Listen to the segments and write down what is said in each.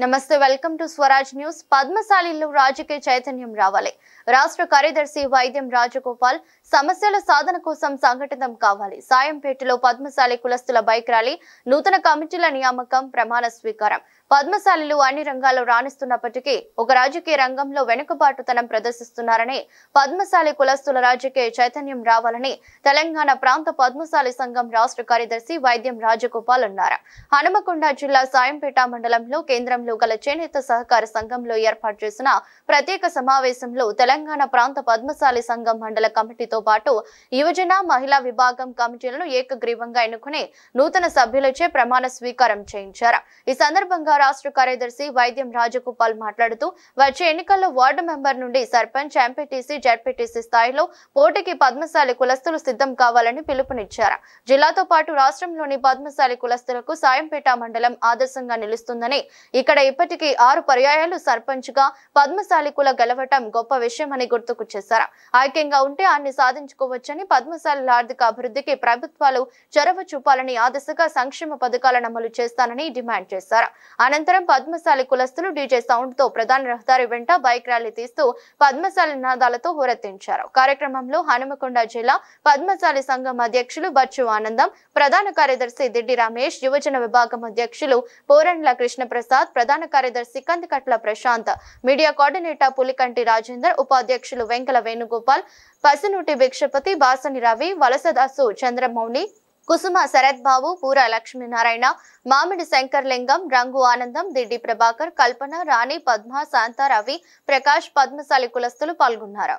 నమస్తే welcome to Swaraj news. పద్మశాలిలో రాజకీయ చైతన్యం రావాలి. రాష్ట్ర కార్యదర్శి వైద్యం రాజగోపాల్ సమస్యల సాధన కోసం సంఘటితం కావాలి. సాయంపేటలో పద్మశాలి కులస్తుల బైక్ ర్యాలీ, నూతన కమిటీల నియామకం, ప్రమాణ స్వీకారం. పద్మశాలిలు అన్ని రంగాల్లో రాణిస్తున్నప్పటికీ ఒక రాజకీయ రంగంలో వెనుకబాటుతనం ప్రదర్శిస్తున్నారని, పద్మశాలి కులస్తుల రాజకీయ చైతన్యం రావాలని తెలంగాణ ప్రాంత పద్మశాలి సంఘం రాష్ట్ర కార్యదర్శి వైద్యం రాజగోపాల్ అన్నారు. హనుమకొండ జిల్లా సాయంపేట మండలంలో కేంద్రంలో గల చేనేత సహకార సంఘంలో ఏర్పాటు చేసిన ప్రత్యేక సమావేశంలో తెలంగాణ ప్రాంత పద్మశాలి సంఘం మండల కమిటీతో పాటు యువజన మహిళా విభాగం కమిటీలను ఏకగ్రీవంగా ఎన్నుకుని నూతన సభ్యులచే ప్రమాణ స్వీకారం చేయించారు. ఈ సందర్భంగా రాష్ట్ర కార్యదర్శి వైద్యం రాజగోపాల్ మాట్లాడుతూ, వచ్చే ఎన్నికల్లో వార్డు మెంబర్ నుండి సర్పంచ్, ఎంపీటీసీ, జడ్పీటీసీ స్థాయిలో పోటీకి పద్మశాలి కులస్తులు సిద్ధం కావాలని పిలుపునిచ్చారు. జిల్లాతో పాటు రాష్ట్రంలోని పద్మశాలి కులస్తులకు సాయంపేట మండలం ఆదర్శంగా నిలుస్తుందని, ఇక్కడ ఇప్పటికీ 6 పర్యాయాలు సర్పంచ్ గా పద్మశాలి కుల గెలవటం గొప్ప విషయమని గుర్తుకు చేశారు. ఐక్యంగా ఉంటే అన్ని సాధించుకోవచ్చని, పద్మశాలిల ఆర్థిక అభివృద్ధికి ప్రభుత్వాలు చొరవ చూపాలని, ఆ దిశగా సంక్షేమ పథకాలను అమలు చేస్తానని డిమాండ్ చేశారు. అనంతరం పద్మశాలి కులస్తులు డీజే సౌండ్ తో ప్రధాన రహదారి వెంట బైక్ ర్యాలీ తీస్తూ పద్మశాలి నినాదాలతో హోరెత్తించారు. కార్యక్రమంలో హనుమకొండ జిల్లా పద్మశాలి సంఘం అధ్యక్షులు బచ్చు ఆనందం, ప్రధాన కార్యదర్శి దిడ్డి రమేష్, యువజన విభాగం అధ్యక్షులు పోరండ్ల కృష్ణప్రసాద్, ప్రధాన కార్యదర్శి కందికట్ల ప్రశాంత్, మీడియా కోఆర్డినేటర్ పులికంటి రాజేందర్, ఉపాధ్యక్షులు వెంకల వేణుగోపాల్, పసునూటి భిక్షపతి, బాసని రవి, వలసదాసు చంద్రమౌళి, కుసుమ శరత్ బాబు, పూర లక్ష్మీనారాయణ, మామిడి శంకర్లింగం, రంగు ఆనందం, దిడ్డి ప్రభాకర్, కల్పన, రాణి, పద్మ, శాంత, రవి, ప్రకాష్, పద్మశాలి కులస్తులు పాల్గొన్నారు.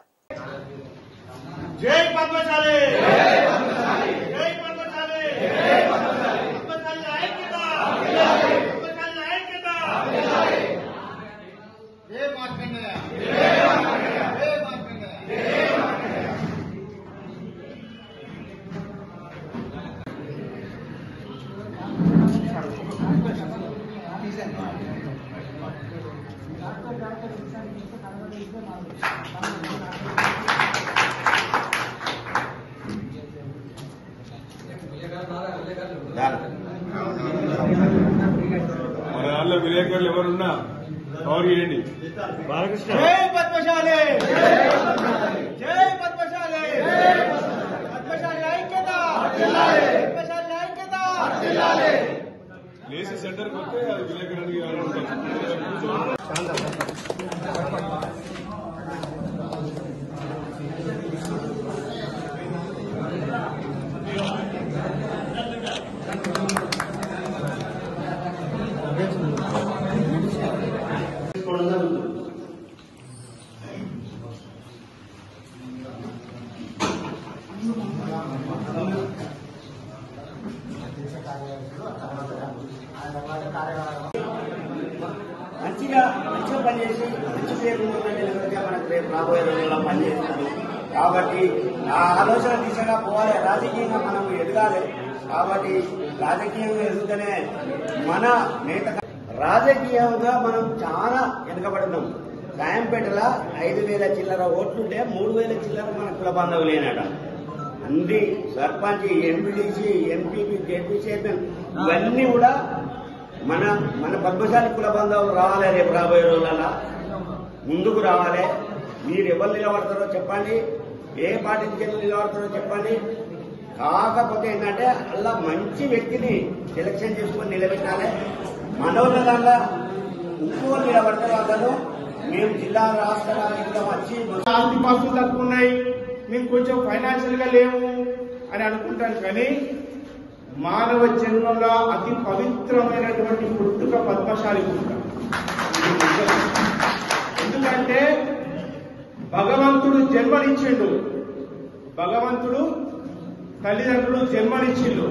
మన వాళ్ళ విలేకరులు ఎవరున్నా కవర్ చేయండి. బాలకృష్ణ జై పద్మశాలి, జై పద్మశాలి, పద్మశాలి ఐక్యత, పద్మశాలి ఐక్యత. లేసి సెంటర్కి వస్తే అది విలేకరునికి మంచిగా పనిచేసి మంచి పేరు మనకు రేపు రాబోయే రోజుల్లో పనిచేస్తారు. కాబట్టి ఆ ఆలోచన దిశగా పోవాలి. రాజకీయంగా మనం ఎదగాలి. కాబట్టి రాజకీయంగా ఎదుగుతూనే మన నేత రాజకీయంగా మనం చాలా వెనుకబడుతున్నాం. సాయంపేటలో 5,000 చిల్లర ఓట్లుంటే 3,000 చిల్లర మన కుల బాంధవులు లేనట. అన్ని sarpanch, MPTC, MPP, ZP chairman ఇవన్నీ కూడా మన పద్మశాలి కుల బాంధవులు రావాలి. రేపు రాబోయే రోజులలో ముందుకు రావాలి. మీరు ఎవరు నిలబడతారో చెప్పండి, ఏ పార్టీకి నిలబడతారో చెప్పండి. కాకపోతే ఏంటంటే అలా మంచి వ్యక్తిని సెలక్షన్ చేసుకొని నిలబెట్టాలి. మనోళ్ళ ఇంకో నిలబడతారు వాళ్ళను మేము జిల్లా రాష్ట్ర రాజకీయంగా వచ్చి ఆస్తి పాస్తులు తక్కువ ఉన్నాయి, మేము కొంచెం ఫైనాన్షియల్ గా లేవు అని అనుకుంటాను. కానీ మానవ జన్మలో అతి పవిత్రమైనటువంటి పుట్టుక పద్మశాలి పుట్టుక. ఎందుకంటే భగవంతుడు జన్మనిచ్చిండు, భగవంతుడు తల్లిదండ్రులు జన్మనిచ్చిండు.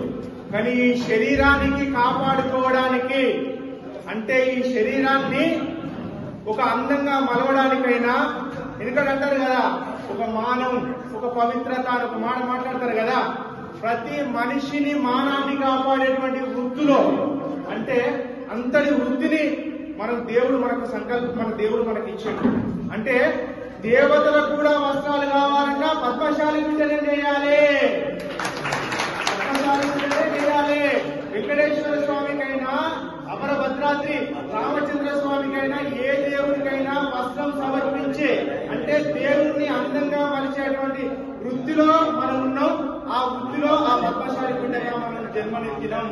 కానీ ఈ శరీరానికి కాపాడుకోవడానికి, అంటే ఈ శరీరాన్ని ఒక అందంగా మలవడానికైనా, ఎందుకంటే అంటారు కదా, ఒక మానవం, ఒక పవిత్రత అని ఒక మాట మాట్లాడతారు కదా. ప్రతి మనిషిని మానాన్ని కాపాడేటువంటి వృత్తిలో, అంటే అంతటి వృత్తిని దేవుడు మనకి ఇచ్చాడు. అంటే దేవతలకు కూడా వస్త్రాలు కావాలన్నా పద్మశాలి బిడ్డనే చేయాలి. వెంకటేశ్వర స్వామికైనా, అమర భద్రాద్రి రామచంద్ర స్వామి వృత్తిలో మనం ఉన్నాం, ఆ వృత్తిలో ఆ పద్మశాలి బిడ్డగా మనం జన్మనిచ్చినాం.